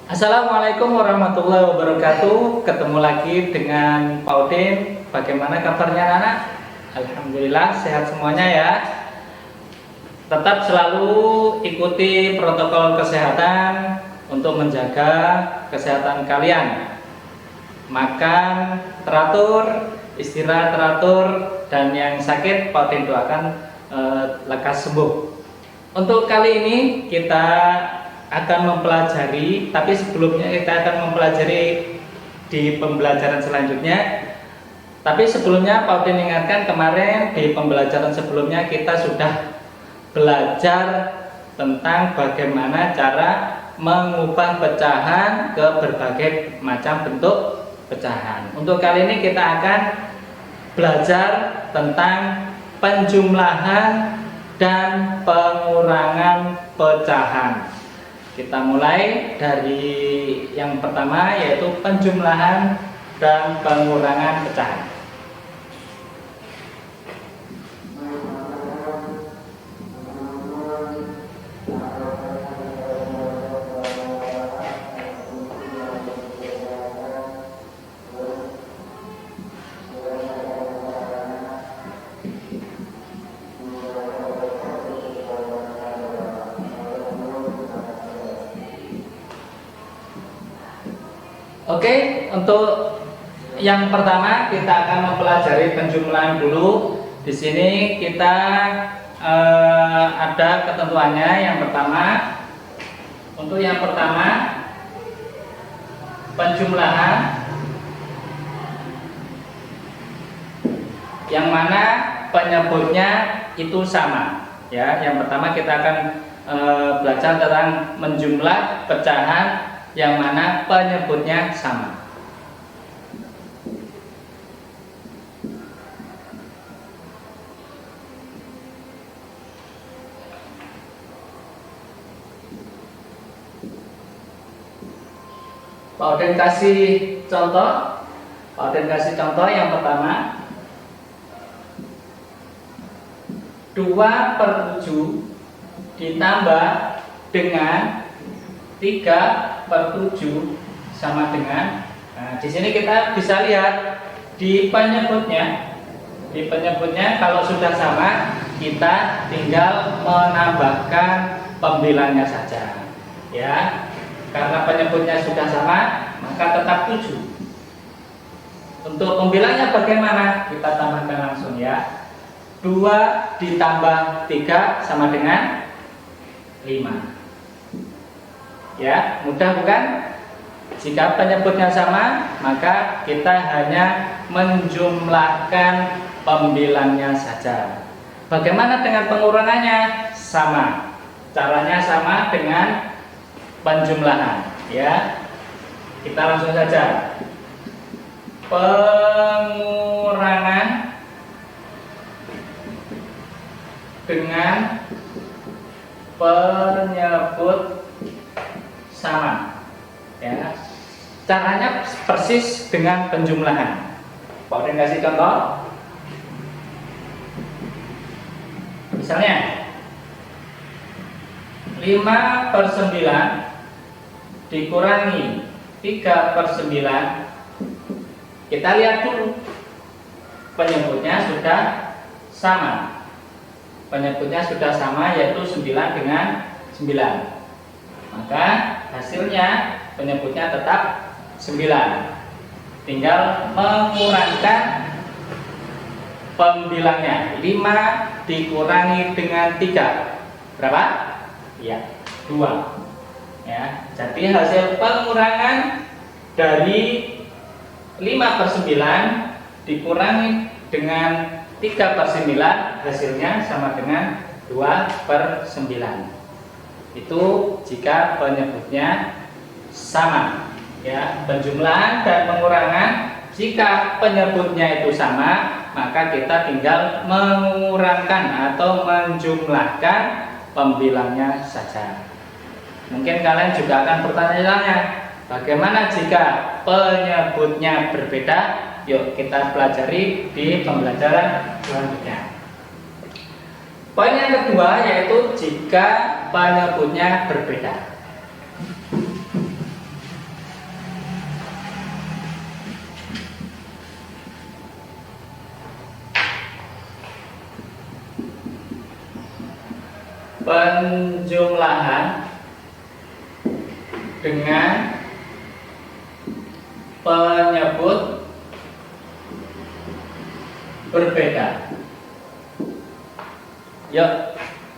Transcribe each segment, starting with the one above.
Assalamualaikum warahmatullahi wabarakatuh. Ketemu lagi dengan Pak Udin. Bagaimana kabarnya anak? Alhamdulillah sehat semuanya ya. Tetap selalu ikuti protokol kesehatan untuk menjaga kesehatan kalian. Makan teratur, istirahat teratur, dan yang sakit Pak Udin doakan lekas sembuh. Untuk kali ini kita akan mempelajari, tapi sebelumnya kita akan mempelajari di pembelajaran selanjutnya. Tapi sebelumnya Pak Udin ingatkan, kemarin di pembelajaran sebelumnya kita sudah belajar tentang bagaimana cara mengubah pecahan ke berbagai macam bentuk pecahan. Untuk kali ini kita akan belajar tentang penjumlahan dan pengurangan pecahan. Kita mulai dari yang pertama, yaitu penjumlahan dan pengurangan pecahan. Oke, untuk yang pertama kita akan mempelajari penjumlahan dulu. Di sini kita ada ketentuannya. Yang pertama, untuk yang pertama penjumlahan yang mana penyebutnya itu sama. Ya, yang pertama kita akan belajar tentang menjumlah pecahan yang mana penyebutnya sama. Pak Udin kasih contoh. Pak Udin kasih contoh yang pertama, 2/7 ditambah dengan 3/7 sama dengan, nah, di sini kita bisa lihat di penyebutnya. Di penyebutnya kalau sudah sama, kita tinggal menambahkan pembilangnya saja. Ya, karena penyebutnya sudah sama, maka tetap 7. Untuk pembilangnya bagaimana? Kita tambahkan langsung ya. 2 ditambah 3 sama dengan 5. Ya, mudah bukan? Jika penyebutnya sama, maka kita hanya menjumlahkan pembilangnya saja. Bagaimana dengan pengurangannya? Sama. Caranya sama dengan penjumlahan, ya. Kita langsung saja. Pengurangan dengan penyebut sama, ya. Caranya persis dengan penjumlahan. Pak Udin kasih contoh. Misalnya 5/9 dikurangi 3/9. Kita lihat dulu, penyebutnya sudah sama. Penyebutnya sudah sama, yaitu 9 dengan 9. Maka hasilnya penyebutnya tetap 9. Tinggal mengurangkan pembilangnya. 5 dikurangi dengan 3. Berapa? Ya, 2. Ya, jadi hasil pengurangan dari 5/9 dikurangi dengan 3/9, hasilnya sama dengan 2/9. Itu jika penyebutnya sama, ya. Penjumlahan dan pengurangan, jika penyebutnya itu sama, maka kita tinggal mengurangkan atau menjumlahkan pembilangnya saja. Mungkin kalian juga akan bertanya-tanya, bagaimana jika penyebutnya berbeda? Yuk kita pelajari di pembelajaran selanjutnya. Poin yang kedua yaitu jika penyebutnya berbeda. penjumlahan dengan penyebut berbeda. Yuk,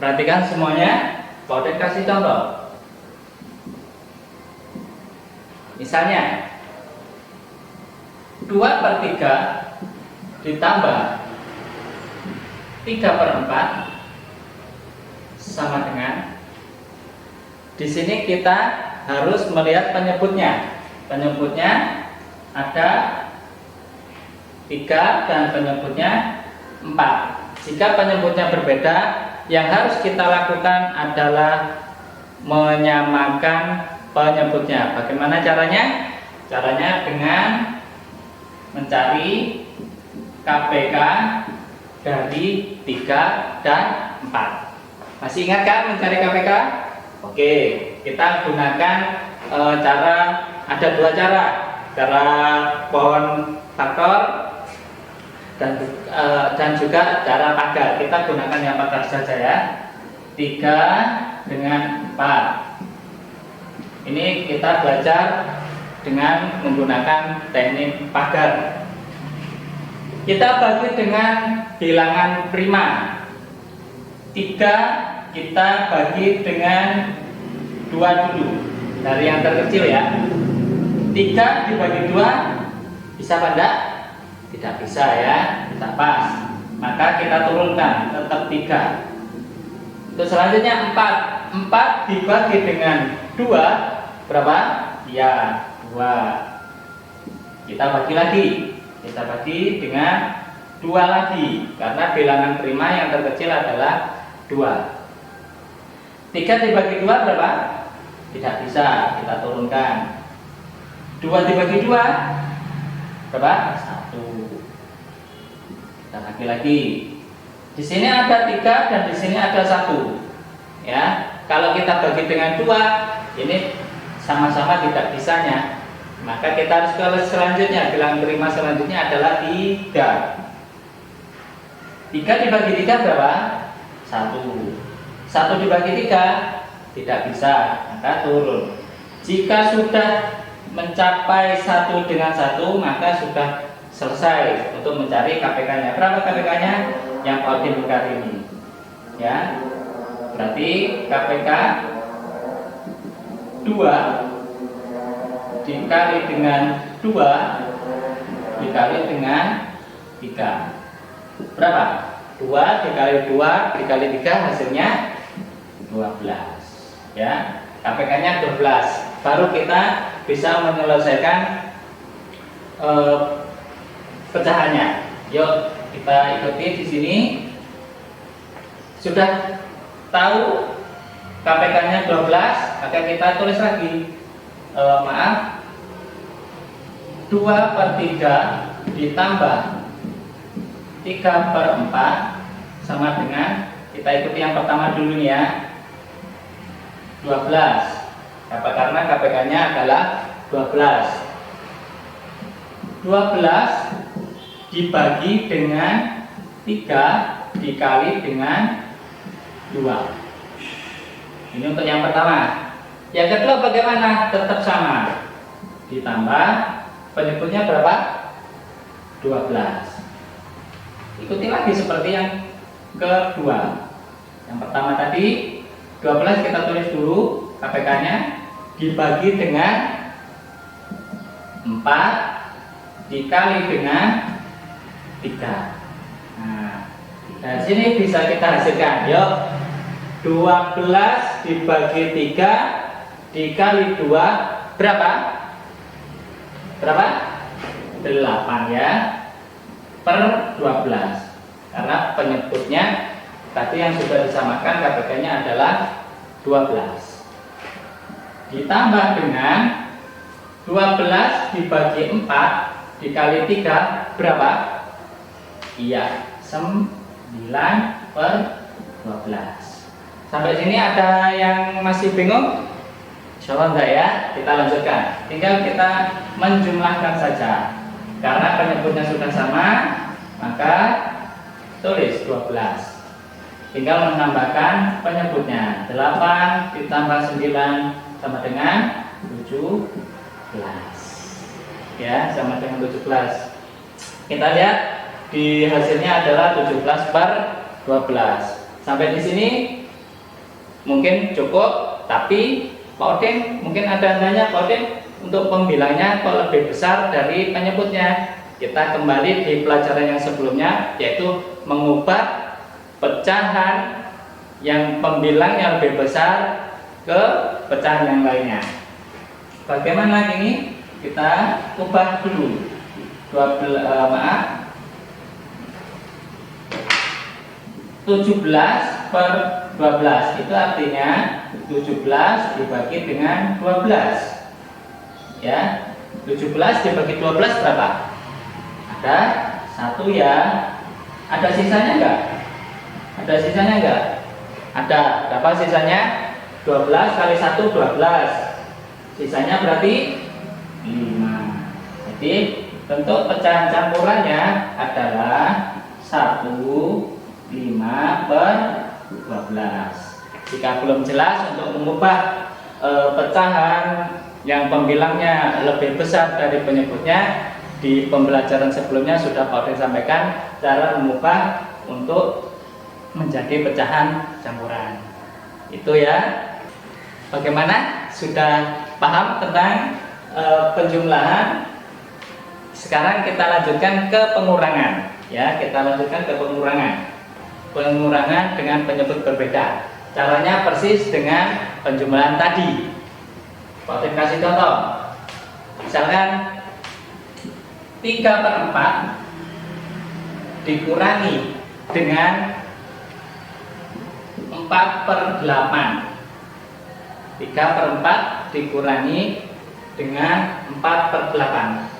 perhatikan semuanya. Paudet kasih contoh. Misalnya 2/3 ditambah 3/4 sama dengan, di sini kita harus melihat penyebutnya. Penyebutnya ada 3 dan penyebutnya 4. Jika penyebutnya berbeda, yang harus kita lakukan adalah menyamakan penyebutnya. Bagaimana caranya? Caranya dengan mencari KPK dari 3 dan 4. Masih ingat kan mencari KPK? Oke, kita gunakan ada 2 cara. Cara pohon faktor dan juga cara pagar. Kita gunakan yang pagar saja ya. 3 dengan 4. Ini kita belajar dengan menggunakan teknik pagar. Kita bagi dengan bilangan prima. 3 kita bagi dengan 2 dulu. Dari yang terkecil ya. 3 dibagi 2 bisa apa enggak? Tidak bisa ya, tidak pas. Maka kita turunkan, tetap 3. Untuk selanjutnya 4. 4 dibagi dengan 2 berapa? Ya, 2. Kita bagi lagi. Kita bagi dengan 2 lagi. Karena bilangan prima yang terkecil adalah 2. 3 dibagi 2 berapa? Tidak bisa, kita turunkan. 2 dibagi 2 berapa? 1. Kita bagi lagi. Di sini ada 3 dan di sini ada 1. Ya, kalau kita bagi dengan 2, ini sama-sama tidak bisanya. Maka kita harus ke selanjutnya. Bilangan prima selanjutnya adalah 3. 3 dibagi 3 berapa? 1. 1 dibagi 3 tidak bisa, maka turun. Jika sudah mencapai 1 dengan 1, maka sudah selesai untuk mencari KPK-nya. Berapa KPK-nya? Yang Paudet buka ini. Ya. Berarti KPK 2 dikali dengan 2 dikali dengan 3. Berapa? 2 dikali 2 dikali 3 hasilnya 12. Ya, KPK-nya 12. Baru kita bisa menyelesaikan pecahannya. Yuk, kita ikuti di sini. Sudah tahu KPK-nya 12, maka kita tulis lagi. 2/3 ditambah 3/4 sama dengan, kita ikuti yang pertama dulu nih ya, 12. Karena KPK-nya adalah 12. 12 dibagi dengan 3 dikali dengan 2. Ini untuk yang pertama. Yang kedua bagaimana? Tetap sama. Ditambah penyebutnya berapa? 12. Ikuti lagi seperti yang kedua. Yang pertama tadi 12 kita tulis dulu KPK-nya dibagi dengan 4 dikali dengan 3. Nah, dari sini bisa kita hasilkan. Yuk, 12 dibagi 3 dikali 2 berapa? Berapa? 8 ya, per 12. Karena penyebutnya tadi yang sudah disamakan KPK-nya adalah 12. Ditambah dengan 12 dibagi 4 dikali 3 berapa? Iya, 9 per 12. Sampai sini ada yang masih bingung? Insya Allah enggak ya, kita lanjutkan. Tinggal kita menjumlahkan saja. Karena penyebutnya sudah sama, maka tulis 12. tinggal menambahkan penyebutnya. 8 ditambah 9 sama dengan 17. Ya, sama dengan 17. Kita lihat di hasilnya adalah 17 per 12. Sampai di sini mungkin cukup, tapi Pak Odin mungkin ada nanya, Pak Odin untuk pembilangnya kok lebih besar dari penyebutnya. Kita kembali di pelajaran yang sebelumnya, yaitu mengubah pecahan yang pembilangnya lebih besar ke pecahan yang lainnya. Bagaimana ini? Kita ubah dulu. 17 per 12 itu artinya 17 dibagi dengan 12. Ya, 17 dibagi 12 berapa? Ada 1 ya. Ada sisanya enggak? Ada sisanya enggak? Ada. Berapa sisanya? 12 kali 1 12. Sisanya berarti 5. Jadi bentuk pecahan campurannya adalah 1 5 per 12. Jika belum jelas untuk mengubah pecahan yang pembilangnya lebih besar dari penyebutnya, di pembelajaran sebelumnya sudah Pak Odin sampaikan cara mengubah untuk menjadi pecahan campuran. Itu ya. Bagaimana? Sudah paham tentang penjumlahan? Sekarang kita lanjutkan ke pengurangan. Ya, kita lanjutkan ke pengurangan. Pengurangan dengan penyebut berbeda. Caranya persis dengan penjumlahan tadi. Pak Odin kasih contoh. Misalkan 3/4 dikurangi dengan 4/8. 3/4 dikurangi dengan 4/8.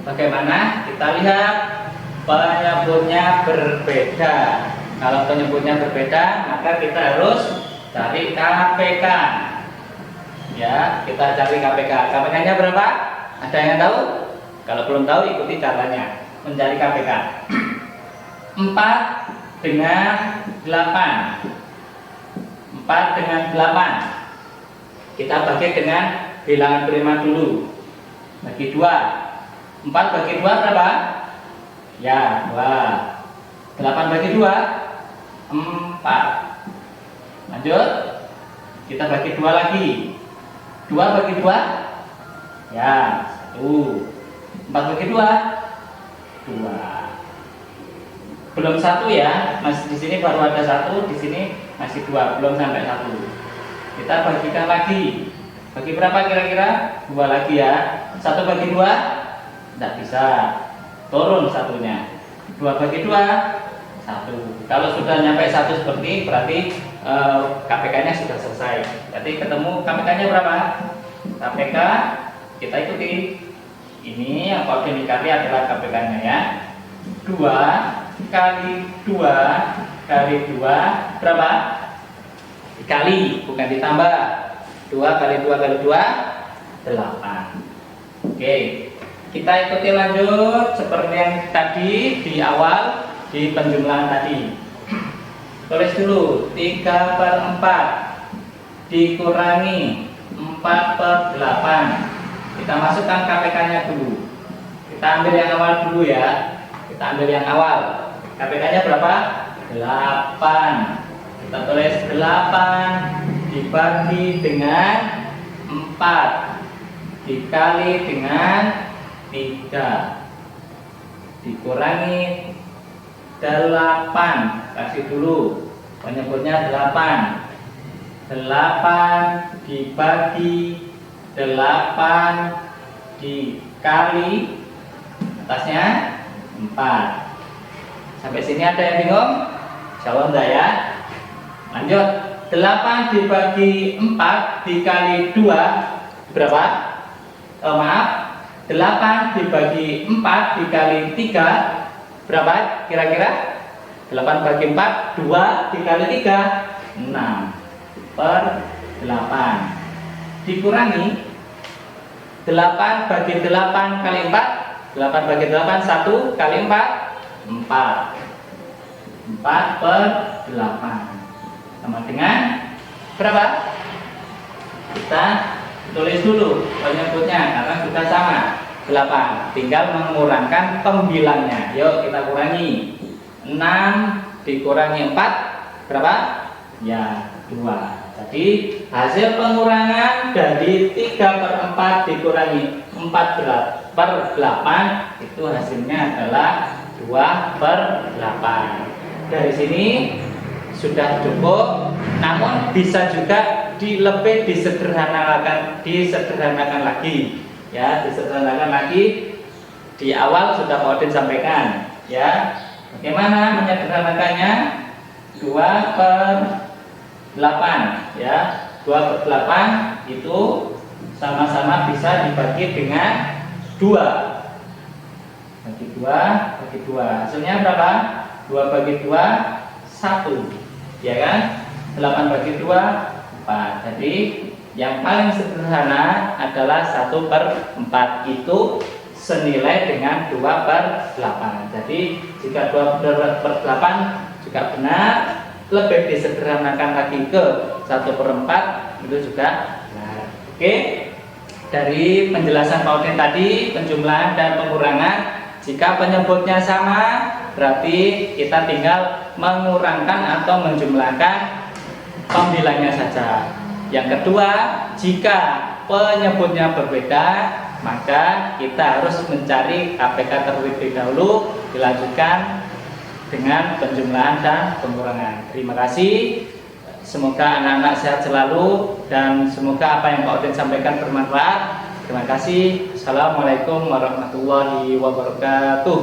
Bagaimana? Kita lihat penyebutnya berbeda. Kalau penyebutnya berbeda, maka kita harus cari KPK. Ya, kita cari KPK. KPK-nya berapa? Ada yang tahu? Kalau belum tahu, ikuti caranya mencari KPK. 4 dengan 8. 4 dengan 8. Kita bagi dengan bilangan prima dulu. Bagi 2. 4 bagi 2 berapa? Ya, 2. 8 bagi 2 4. Lanjut. Kita bagi 2 lagi. 2 bagi 2 ya 1. 4 bagi 2 2. Belum 1 ya. Masih di sini baru ada 1, di sini masih 2, belum sampai 1. Kita bagikan lagi. Bagi berapa kira-kira? 2 lagi ya. 1 bagi 2 tidak bisa. Turun satunya. 2 bagi 2 1. Kalau sudah nyampe 1 seperti berarti KPK-nya sudah selesai. Jadi ketemu KPK-nya berapa? KPK kita ikuti. Ini yang Pak Odin dikali adalah KPK-nya ya. 2 kali 2 kali 2 berapa? Dikali, bukan ditambah. 2 kali 2 kali 2 8. Oke. Kita ikuti lanjut seperti yang tadi di awal di penjumlahan tadi. Tulis dulu 3/4 dikurangi 4/8. Kita masukkan KPK-nya dulu. Kita ambil yang awal dulu ya. Kita ambil yang awal. KPK-nya berapa? 8. Kita tulis 8 dibagi dengan 4 dikali dengan 3 dikurangi 8. Kasih dulu penyebutnya 8. 8 dibagi 8 dikali atasnya 4. Sampai sini ada yang bingung? Jawab enggak ya? Lanjut. 8 dibagi 4 dikali 2 berapa? Maaf, 8 dibagi 4 dikali 3 berapa kira-kira? 8 bagi 4 2 dikali 3 6/8 dikurangi 8 bagi 8 kali 4 8 bagi 8 1 kali 4 4 4/8. dengan berapa? Kita tulis dulu penyebutnya karena sudah sama 8, tinggal mengurangkan pembilangnya. Yuk kita kurangi. 6 dikurangi 4 berapa? Ya 2. Jadi hasil pengurangan dari 3/4 dikurangi 4/8 itu hasilnya adalah 2/8. Dari sini sudah cukup, namun bisa juga lebih disederhanakan lagi. Ya, disederhanakan lagi. Di awal sudah Pak Odin sampaikan. Ya, bagaimana menyederhanakannya? 2/8. Ya, 2/8 itu sama-sama bisa dibagi dengan 2. Bagi 2, hasilnya berapa? 2 bagi 2, 1. Ya kan? 8 bagi 2, 4. Jadi yang paling sederhana adalah 1/4 itu senilai dengan 2/8. Jadi jika 2/8 juga benar, lebih disederhanakan lagi ke 1/4 itu juga benar. Oke. Dari penjelasan Pak Odin tadi, penjumlahan dan pengurangan, jika penyebutnya sama, berarti kita tinggal mengurangkan atau menjumlahkan pembilangnya saja. Yang kedua, jika penyebutnya berbeda, maka kita harus mencari KPK terlebih dahulu, dilanjutkan dengan penjumlahan dan pengurangan. Terima kasih. Semoga anak-anak sehat selalu dan semoga apa yang Pak Odin sampaikan bermanfaat. Terima kasih. Assalamualaikum warahmatullahi wabarakatuh.